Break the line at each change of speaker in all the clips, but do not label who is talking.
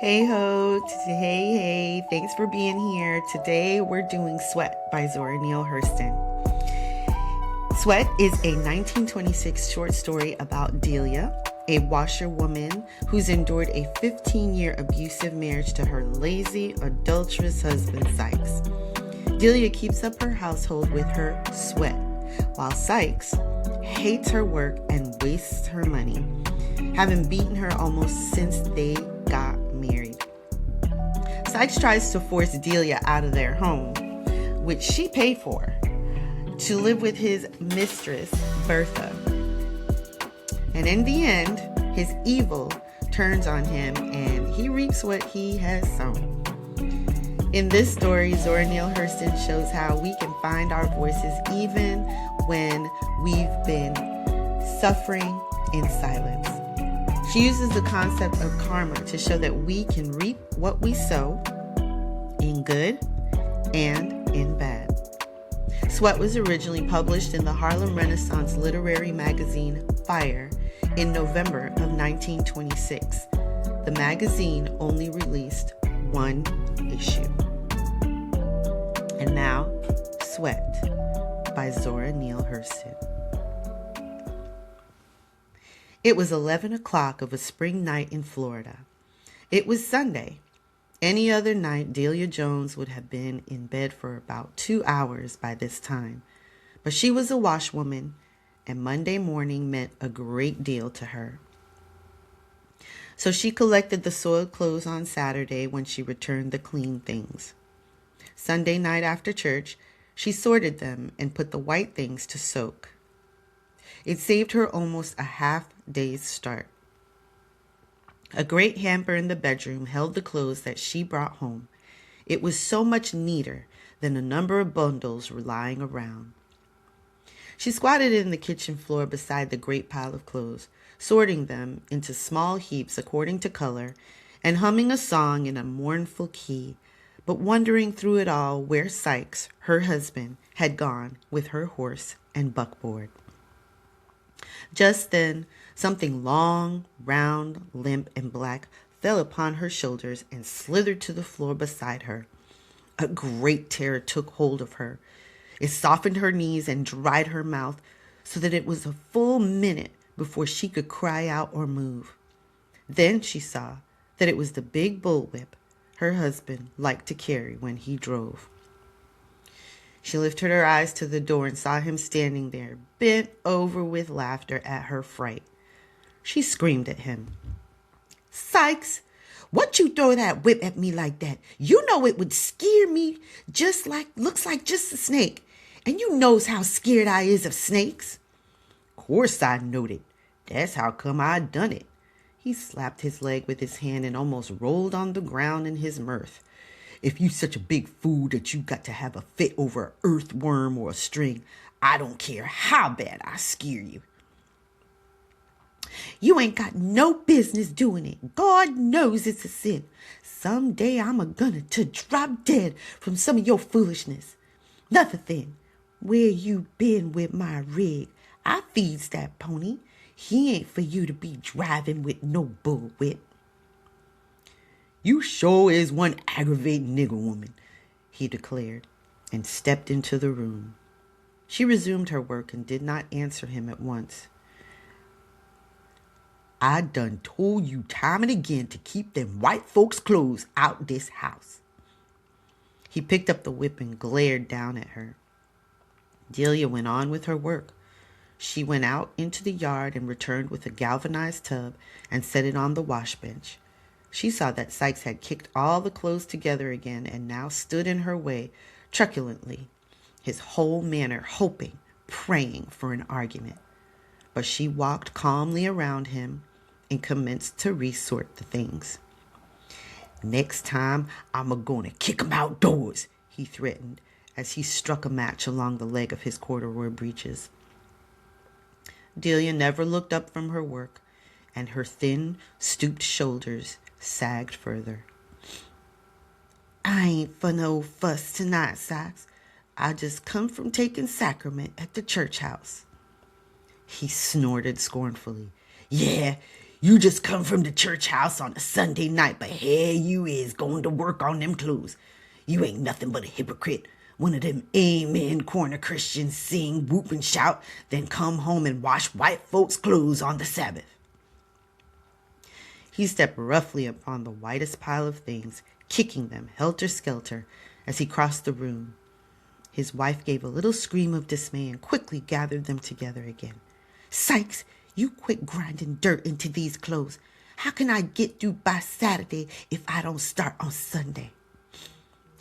Hey ho, hey, thanks for being here. Today we're doing Sweat by Zora Neale Hurston. Sweat is a 1926 short story about Delia, a washerwoman who's endured a 15-year abusive marriage to her lazy, adulterous husband, Sykes. Delia keeps up her household with her sweat, while Sykes hates her work and wastes her money, having beaten her almost since they got married. Sykes tries to force Delia out of their home, which she paid for, to live with his mistress, Bertha. And in the end, his evil turns on him and he reaps what he has sown. In this story, Zora Neale Hurston shows how we can find our voices even when we've been suffering in silence. She uses the concept of karma to show that we can reap what we sow in good and in bad. Sweat was originally published in the Harlem Renaissance literary magazine Fire in November of 1926. The magazine only released one issue. And now, Sweat by Zora Neale Hurston. It was 11 o'clock of a spring night in Florida. It was Sunday. Any other night, Delia Jones would have been in bed for about 2 hours by this time. But she was a washwoman, and Monday morning meant a great deal to her. So she collected the soiled clothes on Saturday when she returned the clean things. Sunday night after church, she sorted them and put the white things to soak. It saved her almost a half day's start. A great hamper in the bedroom held the clothes that she brought home. It was so much neater than a number of bundles lying around. She squatted in the kitchen floor beside the great pile of clothes, sorting them into small heaps according to color, and humming a song in a mournful key, but wondering through it all where Sykes, her husband, had gone with her horse and buckboard. Just then, something long, round, limp, and black fell upon her shoulders and slithered to the floor beside her. A great terror took hold of her. It softened her knees and dried her mouth so that it was a full minute before she could cry out or move. Then she saw that it was the big bullwhip her husband liked to carry when he drove. She lifted her eyes to the door and saw him standing there, bent over with laughter at her fright. She screamed at him. "Sykes, what you throw that whip at me like that? You know it would scare me looks like just a snake. And you knows how scared I is of snakes." "Course I knowed it. That's how come I done it." He slapped his leg with his hand and almost rolled on the ground in his mirth. "If you such a big fool that you got to have a fit over an earthworm or a string, I don't care how bad I scare you." "You ain't got no business doing it. God knows it's a sin. Someday I'm a-gonna to drop dead from some of your foolishness. Another thing, where you been with my rig? I feeds that pony. He ain't for you to be driving with no bullwhip." "You sure is one aggravating nigger woman," he declared, and stepped into the room. She resumed her work and did not answer him at once. "I done told you time and again to keep them white folks' clothes out this house." He picked up the whip and glared down at her. Delia went on with her work. She went out into the yard and returned with a galvanized tub and set it on the wash bench. She saw that Sykes had kicked all the clothes together again and now stood in her way truculently, his whole manner hoping, praying for an argument. But she walked calmly around him and commenced to resort the things. "Next time, I'm a-gonna kick 'em outdoors," he threatened as he struck a match along the leg of his corduroy breeches. Delia never looked up from her work, and her thin, stooped shoulders sagged further. "I ain't for no fuss tonight, Sykes. I just come from taking sacrament at the church house." He snorted scornfully. "Yeah,
You just come from the church house on a Sunday night, but here you is going to work on them clothes. You ain't nothing but a hypocrite. One of them amen corner Christians sing, whoop and shout, then come home and wash white folks' clothes on the Sabbath.
He stepped roughly upon the whitest pile of things, kicking them helter-skelter as he crossed the room. His wife gave a little scream of dismay and quickly gathered them together again.
Sykes, you quit grinding dirt into these clothes. How can I get through by Saturday if I don't start on Sunday?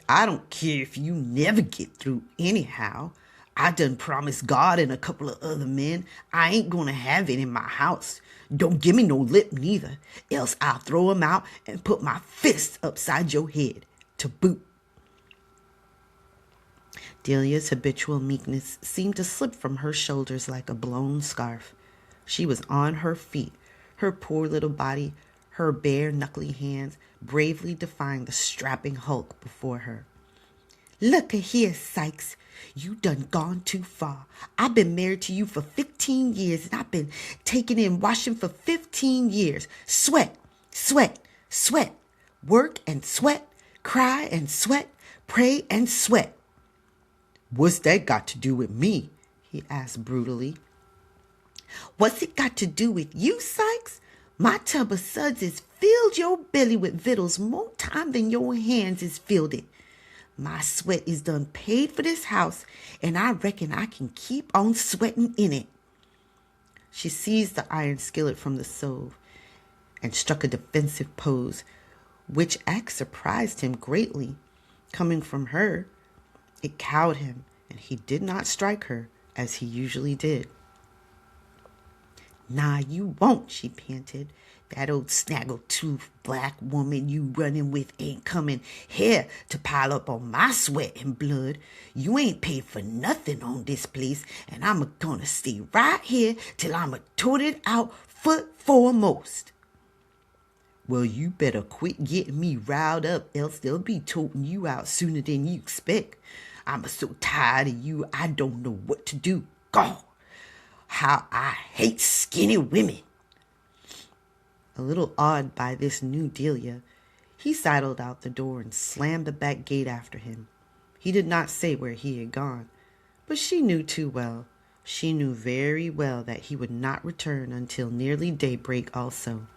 I don't care if you never get through anyhow. I done promised God and a couple of other men I ain't gonna have it in my house. Don't give me no lip neither, else I'll throw 'em out and put my fist upside your head to boot.
Delia's habitual meekness seemed to slip from her shoulders like a blown scarf. She was on her feet, her poor little body, her bare knuckly hands bravely defying the strapping hulk before her.
Look-a here, Sykes. You done gone too far. I've been married to you for 15 years, and I've been taking in washing for 15 years. Sweat, sweat, sweat. Work and sweat. Cry and sweat. Pray and sweat.
What's that got to do with me? He asked brutally.
What's it got to do with you, Sykes? My tub of suds is filled your belly with victuals more time than your hands is filled it. My sweat is done paid for this house, and I reckon I can keep on sweating in it.
She seized the iron skillet from the stove and struck a defensive pose, which act surprised him greatly. Coming from her, it cowed him, and he did not strike her as he usually did.
Nah, you won't, she panted. That old snaggle-toothed black woman you running with ain't coming here to pile up on my sweat and blood. You ain't paid for nothing on this place, and I'm gonna stay right here till I'm toted out foot foremost.
Well, you better quit getting me riled up, else they'll be toting you out sooner than you expect.
I'm so tired of you, I don't know what to do. God, how I hate skinny women.
A little awed by this new Delia, he sidled out the door and slammed the back gate after him. He did not say where he had gone, but she knew too well. She knew very well that he would not return until nearly daybreak also.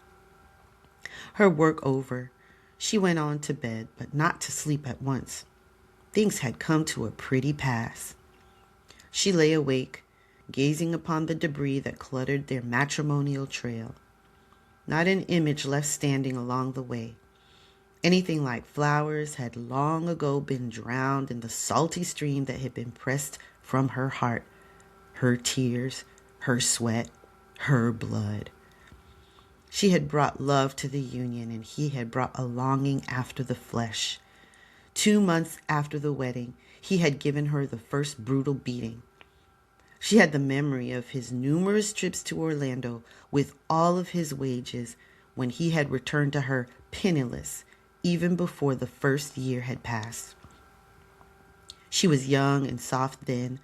Her work over, she went on to bed, but not to sleep at once. Things had come to a pretty pass. She lay awake, gazing upon the debris that cluttered their matrimonial trail. Not an image left standing along the way. Anything like flowers had long ago been drowned in the salty stream that had been pressed from her heart, her tears, her sweat, her blood. She had brought love to the union, and he had brought a longing after the flesh. 2 months after the wedding, he had given her the first brutal beating. She had the memory of his numerous trips to Orlando with all of his wages when he had returned to her penniless, even before the first year had passed. She was young and soft then,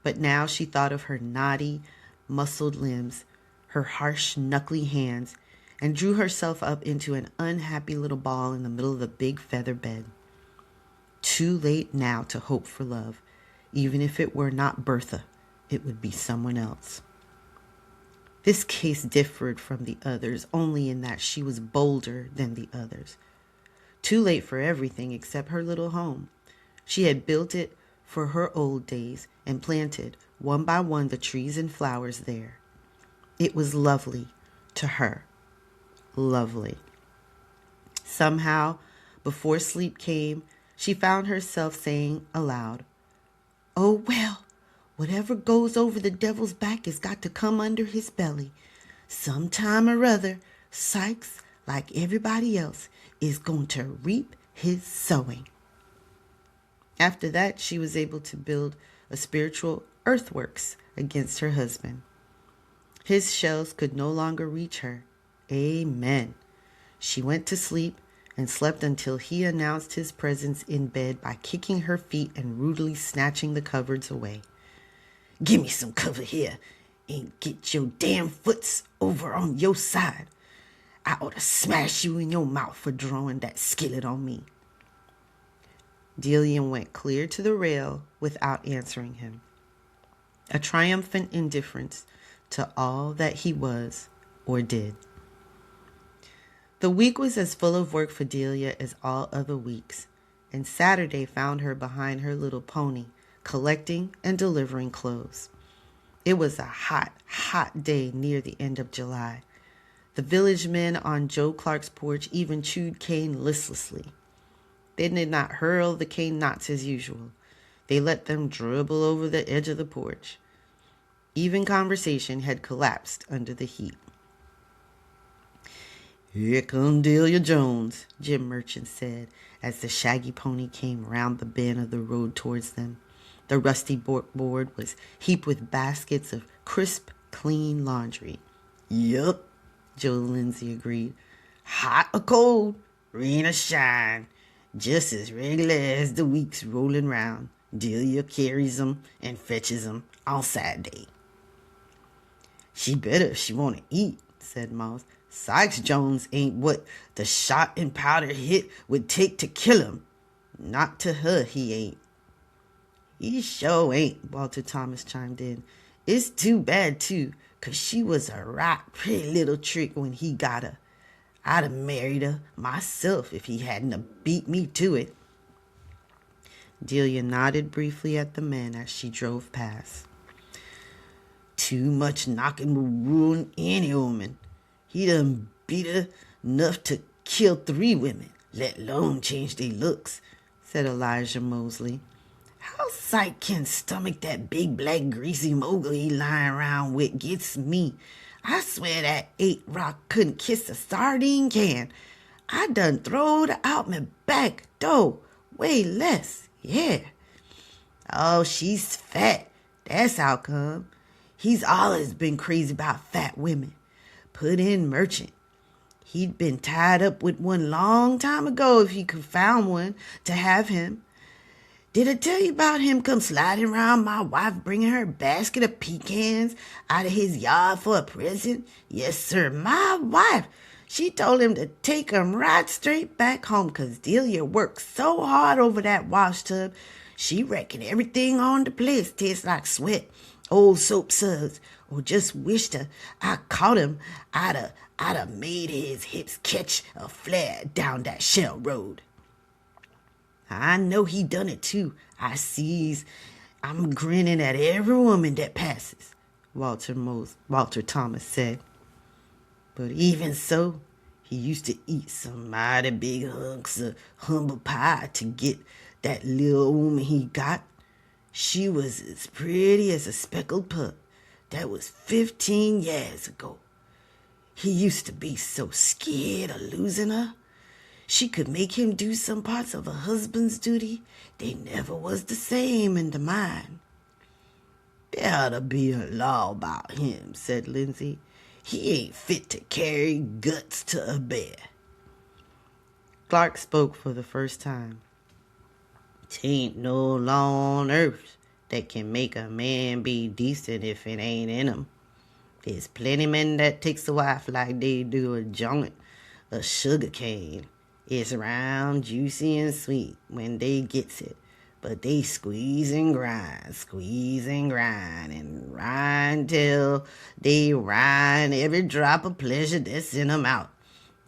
but now she thought of her knotty, muscled limbs, her harsh, knuckly hands, and drew herself up into an unhappy little ball in the middle of the big feather bed. Too late now to hope for love. Even if it were not Bertha, it would be someone else. This case differed from the others only in that she was bolder than the others. Too late for everything except her little home. She had built it for her old days and planted one by one the trees and flowers there. It was lovely to her. Lovely. Somehow, before sleep came, she found herself saying aloud, "Oh, well, whatever goes over the devil's back has got to come under his belly. Sometime or other, Sykes, like everybody else, is going to reap his sowing." After that, she was able to build a spiritual earthworks against her husband. His shells could no longer reach her. Amen. She went to sleep and slept until he announced his presence in bed by kicking her feet and rudely snatching the covers away.
"Give me some cover here and get your damn foots over on your side. I ought to smash you in your mouth for drawing that skillet on me.
Delia went clear to the rail without answering him, a triumphant indifference to all that he was or did. The week was as full of work for Delia as all other weeks, and Saturday found her behind her little pony, collecting and delivering clothes. It was a hot, hot day near the end of July. The village men on Joe Clark's porch even chewed cane listlessly. They did not hurl the cane knots as usual. They let them dribble over the edge of the porch. Even conversation had collapsed under the heat.
"Here come Delia Jones," Jim Merchant said as the shaggy pony came round the bend of the road towards them. The rusty board was heaped with baskets of crisp, clean laundry. "Yup," Joe Lindsay agreed. "Hot or cold, rain or shine, just as regular as the weeks rolling round. Delia carries 'em and fetches 'em on Saturday." "She better if she want to eat," said Moss. "Sykes Jones ain't what the shot and powder hit would take to kill him. Not to her, he ain't." "He sure ain't," Walter Thomas chimed in. "It's too bad, too, 'cause she was a right pretty little trick when he got her. I'd have married her myself if he hadn't have beat me to it."
Delia nodded briefly at the men as she drove past.
"Too much knocking will ruin any woman. He done beat her enough to kill 3 women, let alone change their looks," said Elijah Mosley. "How Sykes can stomach that big black greasy mogul he lying around with gets me. I swear that 8 Rock couldn't kiss a sardine can. I done throwed her out my back door. Way less, yeah. Oh, she's fat. That's how come. He's always been crazy about fat women. Put in Merchant. He'd been tied up with one long time ago if he could found one to have him. Did I tell you about him come sliding around my wife bringing her a basket of pecans out of his yard for a present? Yes, sir, my wife. She told him to take 'em right straight back home 'cause Delia worked so hard over that wash tub. She reckoned everything on the place tastes like sweat, old soap suds, or just wished I caught him. I'd a made his hips catch a flare down that shell road. I know he done it too. I'm grinning at every woman that passes," Walter Thomas said. "But even so, he used to eat some mighty big hunks of humble pie to get that little woman he got. She was as pretty as a speckled pup. That was 15 years ago. He used to be so scared of losing her. She could make him do some parts of a husband's duty. They never was the same in the mine." "There ought to be a law about him," said Lindsay. "He ain't fit to carry guts to a bear."
Clark spoke for the first time.
"'Tain't no law on earth that can make a man be decent if it ain't in him. There's plenty men that takes a wife like they do a joint, a sugar cane. It's round, juicy, and sweet when they gets it, but they squeeze and grind, and rind till they rind every drop of pleasure that's in 'em out.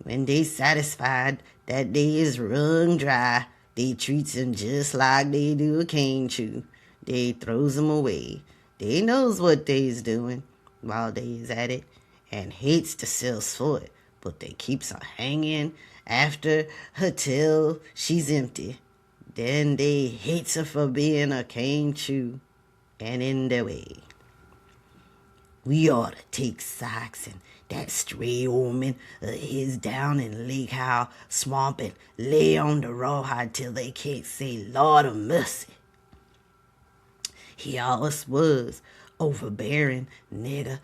When they satisfied that they is wrung dry, they treats 'em just like they do a cane chew. They throws 'em away. They knows what they's doing while they's at it, and hates to sells for it, but they keeps on hanging after her till she's empty. Then they hates her for being a cane chew and in their way. We ought to take Sykes and that stray woman of his down in Lake Howe swamp and lay on the rawhide till they can't say Lord of mercy. He always was overbearing, nigger.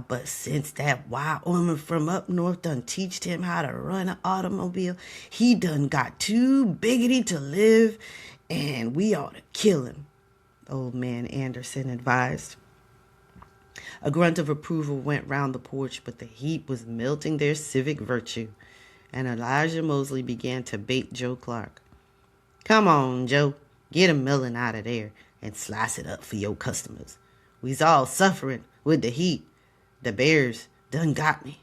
But since that white woman from up north done teached him how to run an automobile, he done got too biggity to live, and we ought to kill him," Old Man Anderson advised.
A grunt of approval went round the porch, but the heat was melting their civic virtue, and Elijah Mosley began to bait Joe Clark. "Come on, Joe, get a melon out of there and slice it up for your customers. We's all suffering with the heat. The bears done got me."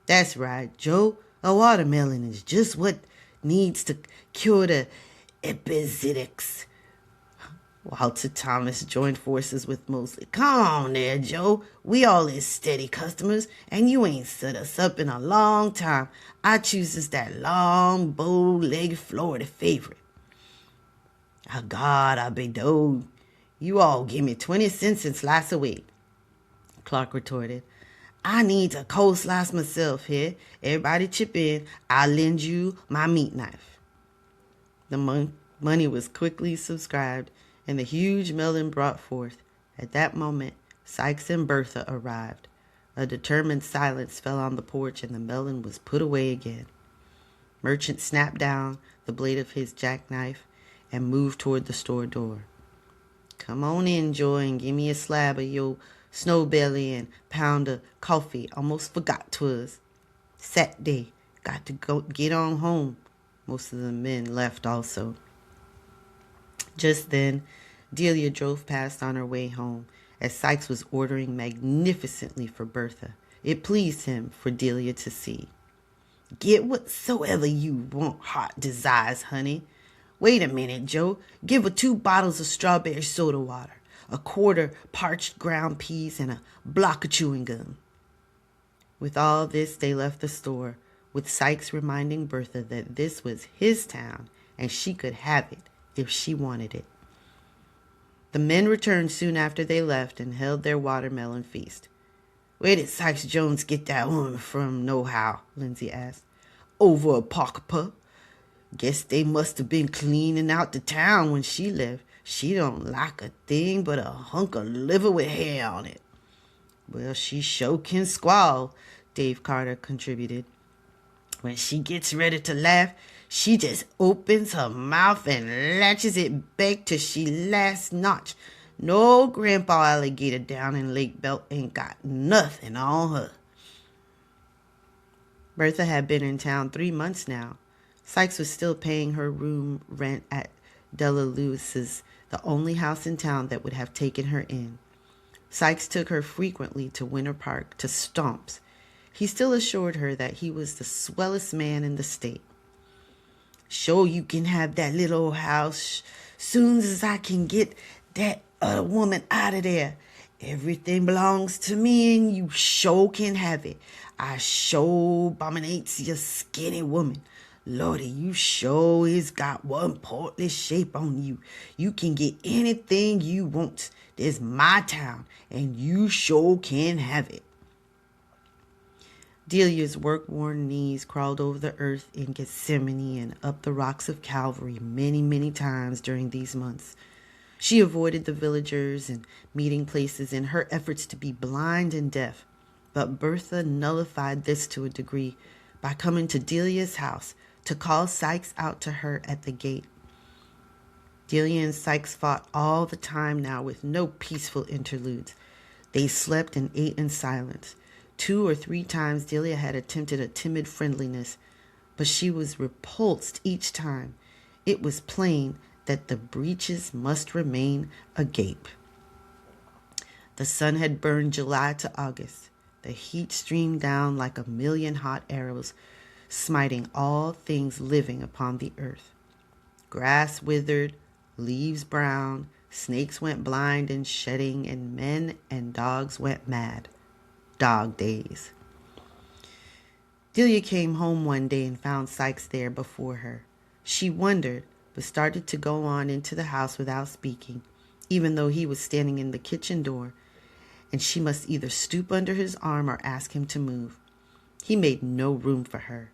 "That's right, Joe. A watermelon is just what needs to cure the epizitics." Walter Thomas joined forces with Mosley. "Come on there, Joe. We all is steady customers, and you ain't set us up in a long time. I chooses that long, bow-legged Florida favorite." "Oh, God, I be dog. You all give me 20 cents and slice away," Clark retorted. "I need a cold slice myself here. Everybody chip in. I'll lend you my meat knife." The money was quickly subscribed, and the huge melon brought forth. At that moment, Sykes and Bertha arrived. A determined silence fell on the porch, and the melon was put away again. Merchant snapped down the blade of his jackknife and moved toward the store door. "Come on in, Joy, and give me a slab of your snow belly and pound of coffee. Almost forgot 'twas Saturday. Got to go get on home." Most of the men left also. Just then, Delia drove past on her way home, as Sykes was ordering magnificently for Bertha. It pleased him for Delia to see. "Get whatsoever you want, heart desires, honey. Wait a minute, Joe. Give her 2 bottles of strawberry soda water, a quarter parched ground peas, and a block of chewing gum." With all this, they left the store, with Sykes reminding Bertha that this was his town, and she could have it if she wanted it. The men returned soon after they left and held their watermelon feast. "Where did Sykes Jones get that woman from, nohow?" Lindsay asked. "Over a Pockepa. Guess they must have been cleaning out the town when she left. She don't like a thing but a hunk of liver with hair on it." "Well, she sure can squall," Dave Carter contributed. "When she gets ready to laugh, she just opens her mouth and latches it back till she last notch. No Grandpa Alligator down in Lake Belt ain't got nothing on her." Bertha had been in town 3 months now. Sykes was still paying her room rent at Della Lewis's, the only house in town that would have taken her in. Sykes took her frequently to Winter Park, to stomps. He still assured her that he was the swellest man in the state. "Sure you can have that little old house soon as I can get that other woman out of there. Everything belongs to me and you sure can have it. I sure abominates your skinny woman. Lordy, you sure is got one portly shape on you. You can get anything you want. This my town, and you sure can have it." Delia's work-worn knees crawled over the earth in Gethsemane and up the rocks of Calvary many, many times during these months. She avoided the villagers and meeting places in her efforts to be blind and deaf, but Bertha nullified this to a degree by coming to Delia's house to call Sykes out to her at the gate. Delia and Sykes fought all the time now with no peaceful interludes. They slept and ate in silence. 2 or 3 times Delia had attempted a timid friendliness, but she was repulsed each time. It was plain that the breaches must remain agape. The sun had burned July to August. The heat streamed down like a million hot arrows, smiting all things living upon the earth. Grass withered, leaves brown, snakes went blind and shedding, and men and dogs went mad. Dog days. Delia came home one day and found Sykes there before her. She wondered, but started to go on into the house without speaking, even though he was standing in the kitchen door, and she must either stoop under his arm or ask him to move. He made no room for her.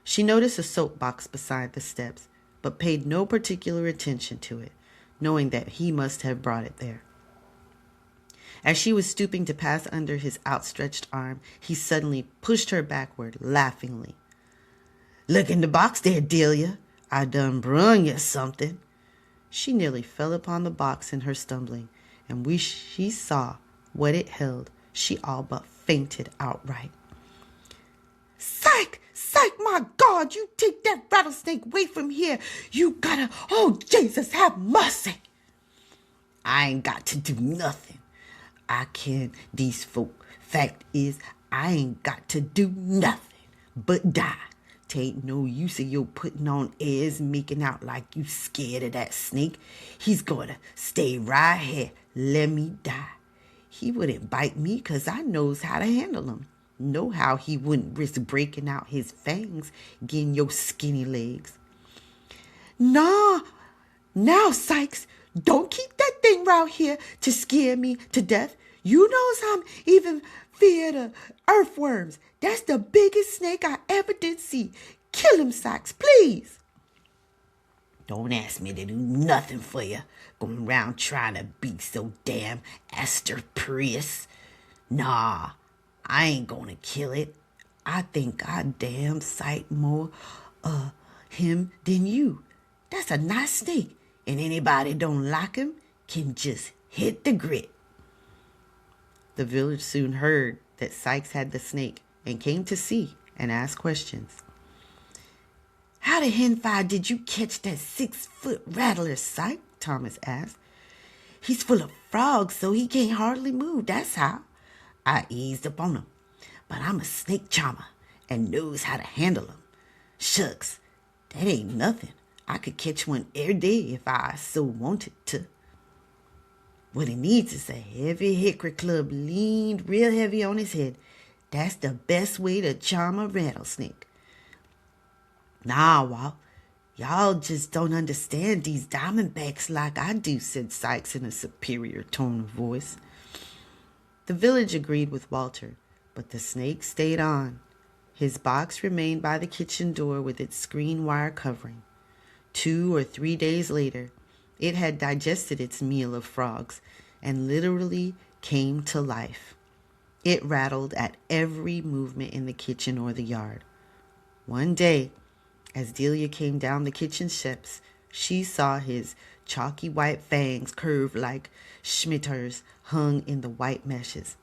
She noticed a soapbox beside the steps, but paid no particular attention to it, knowing that he must have brought it there. As she was stooping to pass under his outstretched arm, he suddenly pushed her backward, laughingly. "Look in the box there, Delia. I done brung you something." She nearly fell upon the box in her stumbling, and she saw What it held, she all but fainted outright.
Psych, my God, you take that rattlesnake away from here. You gotta, oh, Jesus, have mercy. I ain't got to do nothing. I can, these folk. Fact is, I ain't got to do nothing but die. Tain't no use of you putting on airs, making out like you scared of that snake. He's gonna stay right here. Let me die. He wouldn't bite me 'cause I knows how to handle him. Know how he wouldn't risk breaking out his fangs, getting your skinny legs. Nah, now, Sykes, don't keep that thing round here to scare me to death. You knows I'm even feared of earthworms. That's the biggest snake I ever did see. Kill him, Sykes, please. Don't ask me to do nothing for you, going around trying to be so damn adulterous. Nah, I ain't gonna kill it. I think I damn sight more of him than you. That's a nice snake, and anybody don't like him can just hit the grit.
The village soon heard that Sykes had the snake and came to see and ask questions.
How the henfire did you catch that 6-foot rattler, Sykes? Thomas asked. He's full of frogs, so he can't hardly move, that's how. I eased up on him, but I'm a snake charmer and knows how to handle him. Shucks, that ain't nothing. I could catch one every day if I so wanted to. What he needs is a heavy hickory club leaned real heavy on his head. That's the best way to charm a rattlesnake. Nah, Walt, y'all just don't understand these diamondbacks like I do, said Sykes in a superior tone of voice.
The village agreed with Walter, but the snake stayed on. His box remained by the kitchen door with its screen wire covering. 2 or 3 days later, it had digested its meal of frogs and literally came to life. It rattled at every movement in the kitchen or the yard. One day, as Delia came down the kitchen steps, she saw his chalky white fangs curved like schmitters hung in the white meshes.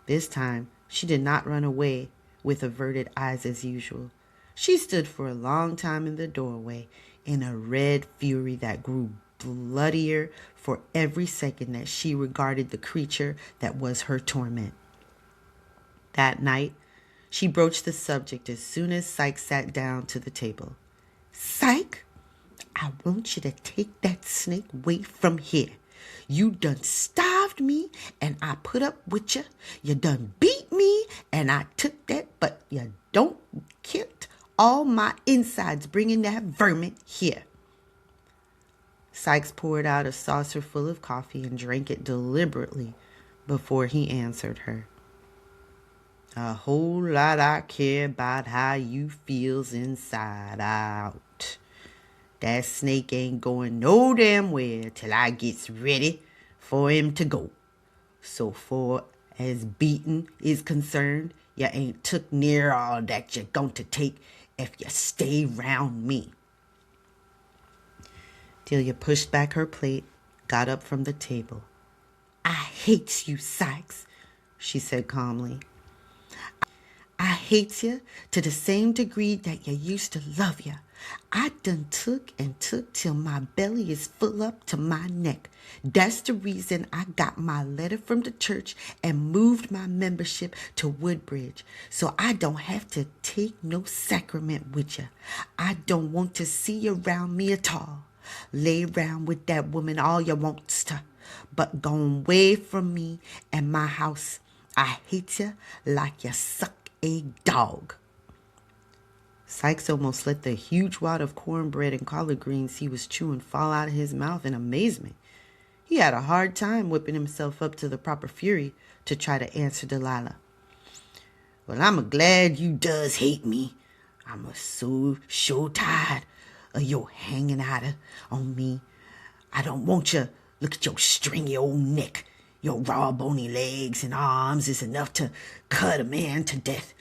This time, she did not run away with averted eyes as usual. She stood for a long time in the doorway in a red fury that grew bloodier for every second that she regarded the creature that was her torment. That night, she broached the subject as soon as Sykes sat down to the table. Syke, I want you to take that snake away from here. You done starved me and I put up with you. You done beat me and I took that, but you don't kilt all my insides bringing that vermin here. Sykes poured out a saucer full of coffee and drank it deliberately before he answered her. A whole lot I care about how you feels inside out. That snake ain't going no damn where till I gets ready for him to go. So far as beating is concerned, you ain't took near all that you're going to take if you stay round me. Delia pushed back her plate, got up from the table. I hates you, Sykes, she said calmly. I hates you to the same degree that you used to love you. I done took till my belly is full up to my neck. That's the reason I got my letter from the church and moved my membership to Woodbridge, so I don't have to take no sacrament with you. I don't want to see you around me at all. Lay round with that woman all you wants to, but go away from me and my house. I hate you like you suck a dog. Sykes almost let the huge wad of cornbread and collard greens he was chewing fall out of his mouth in amazement. He had a hard time whipping himself up to the proper fury to try to answer Delilah. Well, I'm glad you does hate me. I'm so sure tired of your hanging out on me. I don't want you. Look at your stringy old neck. Your raw bony legs and arms is enough to cut a man to death.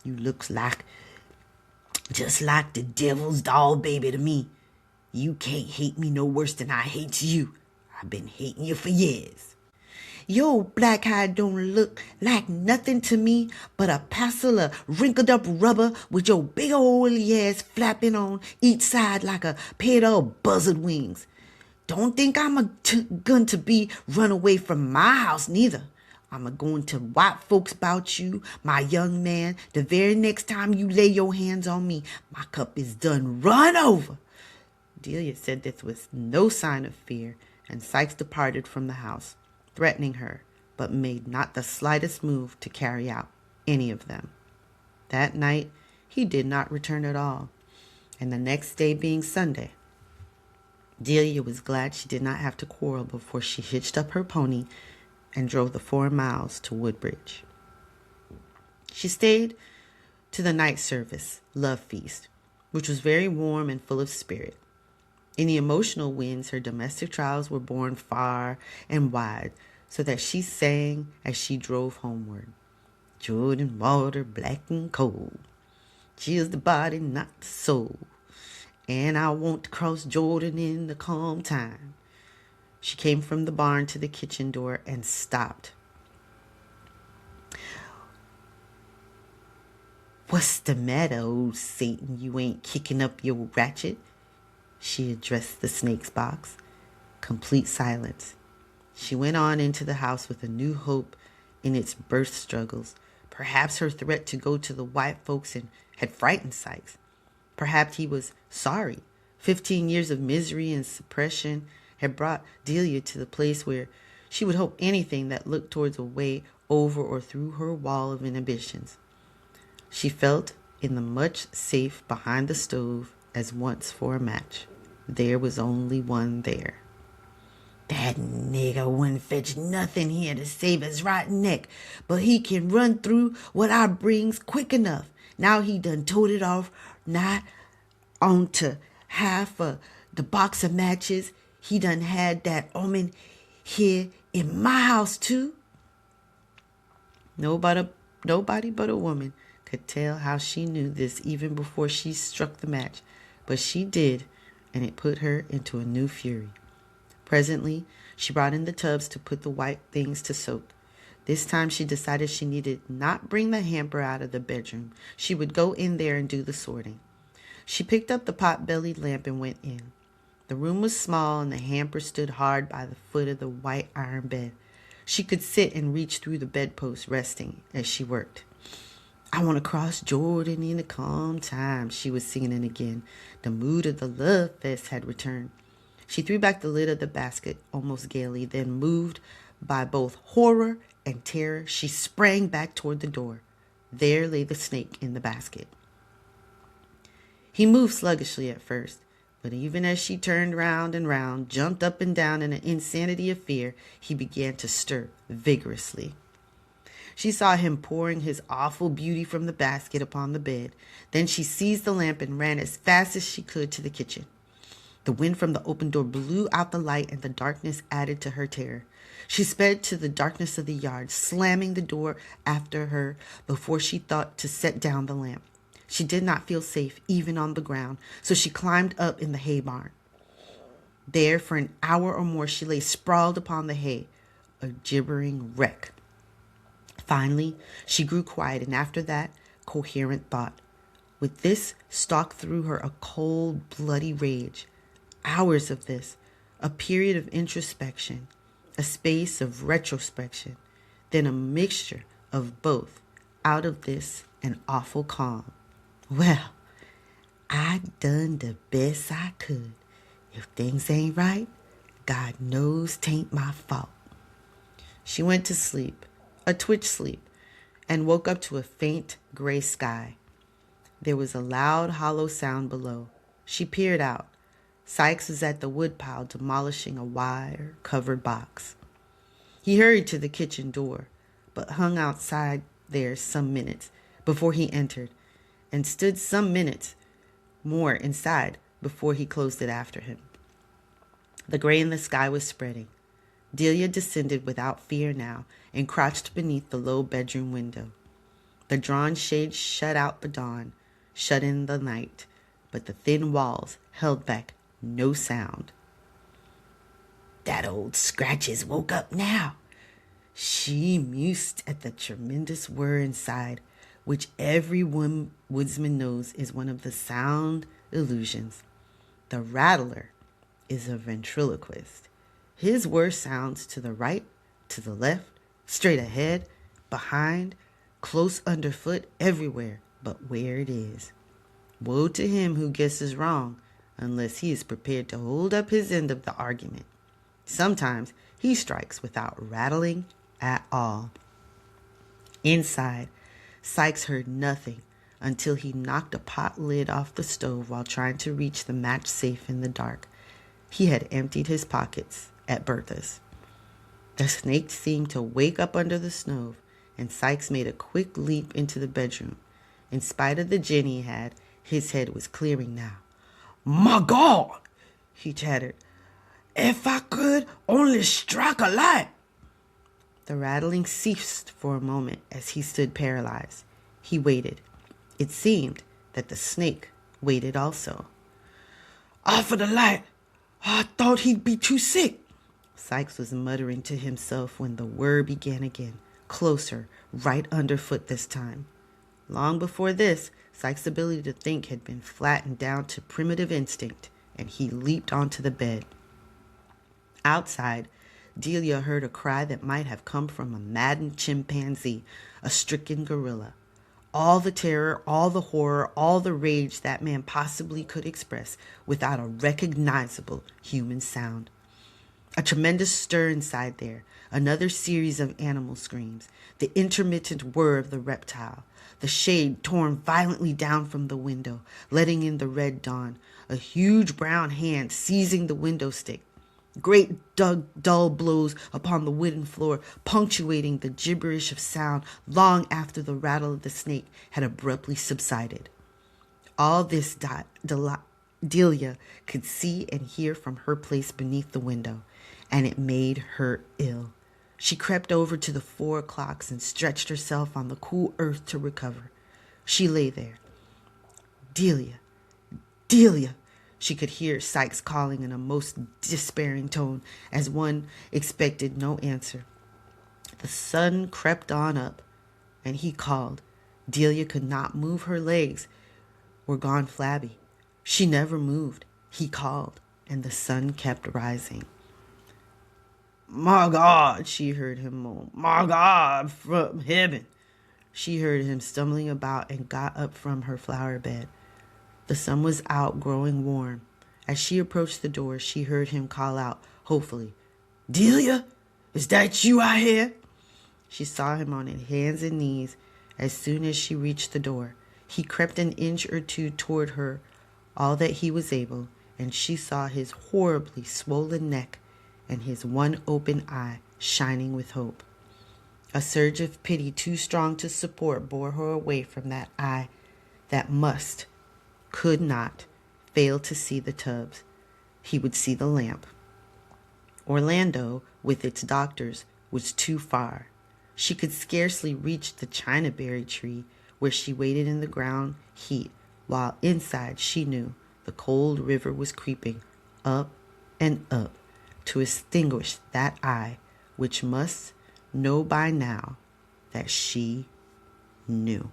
You looks like just like the devil's doll baby to me. You can't hate me no worse than I hate you. I've been hating you for years.
Your black hide don't look like nothing to me but a passel of wrinkled up rubber with your big old ass flapping on each side like a pair of buzzard wings. Don't think I'm going to be run away from my house neither. I'm going to white folks about you, my young man, the very next time you lay your hands on me. My cup is done run over.
Delia said this with no sign of fear, and Sykes departed from the house, threatening her, but made not the slightest move to carry out any of them. That night he did not return at all, and the next day being Sunday, Delia was glad she did not have to quarrel before she hitched up her pony and drove the 4 miles to Woodbridge. She stayed to the night service, love feast, which was very warm and full of spirit. In the emotional winds, her domestic trials were borne far and wide, so that she sang as she drove homeward. Jordan water, black and cold, chills the body, not the soul. And I want to cross Jordan in the calm time. She came from the barn to the kitchen door and stopped.
What's the matter, old Satan? You ain't kicking up your ratchet? She addressed the snake's box.
Complete silence. She went on into the house with a new hope in its birth struggles. Perhaps her threat to go to the white folks had frightened Sykes. Perhaps he was sorry. 15 years of misery and suppression had brought Delia to the place where she would hope anything that looked towards a way over or through her wall of inhibitions. She felt in the much safe behind the stove as once for a match. There was only one there.
That nigger wouldn't fetch nothing here to save his rotten neck, but he can run through what I brings quick enough. Now he done toted it off, not onto half of the box of matches. He done had that woman here in my house too.
Nobody but a woman could tell how she knew this even before she struck the match, but she did, and it put her into a new fury. Presently, she brought in the tubs to put the white things to soak. This time she decided she needed not bring the hamper out of the bedroom. She would go in there and do the sorting. She picked up the pot-bellied lamp and went in. The room was small, and the hamper stood hard by the foot of the white iron bed. She could sit and reach through the bedpost, resting as she worked. I want to cross Jordan in a calm time, she was singing again. The mood of the love fest had returned. She threw back the lid of the basket almost gaily, then, moved by both horror and terror, she sprang back toward the door. There lay the snake in the basket. He moved sluggishly at first, but even as she turned round and round, jumped up and down in an insanity of fear, he began to stir vigorously. She saw him pouring his awful beauty from the basket upon the bed. Then she seized the lamp and ran as fast as she could to the kitchen. The wind from the open door blew out the light, and the darkness added to her terror. She sped to the darkness of the yard, slamming the door after her before she thought to set down the lamp. She did not feel safe even on the ground, so she climbed up in the hay barn. There for an hour or more she lay sprawled upon the hay, a gibbering wreck. Finally, she grew quiet, and after that, coherent thought. With this stalked through her a cold, bloody rage. Hours of this, a period of introspection, a space of retrospection, then a mixture of both. Out of this, an awful calm. Well, I done the best I could. If things ain't right, God knows 'tain't my fault. She went to sleep, a twitch sleep, and woke up to a faint gray sky. There was a loud, hollow sound below. She peered out. Sykes was at the woodpile demolishing a wire-covered box. He hurried to the kitchen door, but hung outside there some minutes before he entered, and stood some minutes more inside before he closed it after him. The gray in the sky was spreading. Delia descended without fear now and crouched beneath the low bedroom window. The drawn shades shut out the dawn, shut in the night, but the thin walls held back no sound. That old Scratches woke up now.
She mused at the tremendous whir inside, which every woodsman knows is one of the sound illusions. The rattler is a ventriloquist. His whir sounds to the right, to the left, straight ahead, behind, close underfoot, everywhere but where it is. Woe to him who guesses wrong, unless he is prepared to hold up his end of the argument. Sometimes he strikes without rattling at all. Inside, Sykes heard nothing until he knocked a pot lid off the stove while trying to reach the match safe in the dark. He had emptied his pockets at Bertha's. The snake seemed to wake up under the stove, and Sykes made a quick leap into the bedroom. In spite of the gin he had, his head was clearing now.
My God,
he chattered.
If I could only strike a light.
The rattling ceased for a moment as he stood paralyzed. He waited. It seemed that the snake waited also.
Offer the light. I thought he'd be too sick.
Sykes was muttering to himself when the whir began again, closer, right underfoot this time. Long before this, Sykes' ability to think had been flattened down to primitive instinct, and he leaped onto the bed. Outside, Delia heard a cry that might have come from a maddened chimpanzee, a stricken gorilla. All the terror, all the horror, all the rage that man possibly could express without a recognizable human sound. A tremendous stir inside there, another series of animal screams, the intermittent whir of the reptile, the shade torn violently down from the window, letting in the red dawn, a huge brown hand seizing the window stick, great dull blows upon the wooden floor, punctuating the gibberish of sound long after the rattle of the snake had abruptly subsided. All this Delia could see and hear from her place beneath the window, and it made her ill. She crept over to the 4 clocks and stretched herself on the cool earth to recover. She lay there. Delia, Delia. She could hear Sykes calling in a most despairing tone as one expected no answer. The sun crept on up, and he called. Delia could not move. Her legs were gone flabby. She never moved. He called, and the sun kept rising.
My God, she heard him moan. My God, from heaven.
She heard him stumbling about and got up from her flower bed. The sun was out, growing warm. As she approached the door, she heard him call out, hopefully,
Delia, is that you out here?
She saw him on his hands and knees as soon as she reached the door. He crept an inch or two toward her, all that he was able, and she saw his horribly swollen neck and his one open eye shining with hope. A surge of pity too strong to support bore her away from that eye that could not fail to see the tubs. He would see the lamp. Orlando, with its doctors, was too far. She could scarcely reach the chinaberry tree where she waited in the ground heat, while inside she knew the cold river was creeping up and up to extinguish that eye which must know by now that she knew.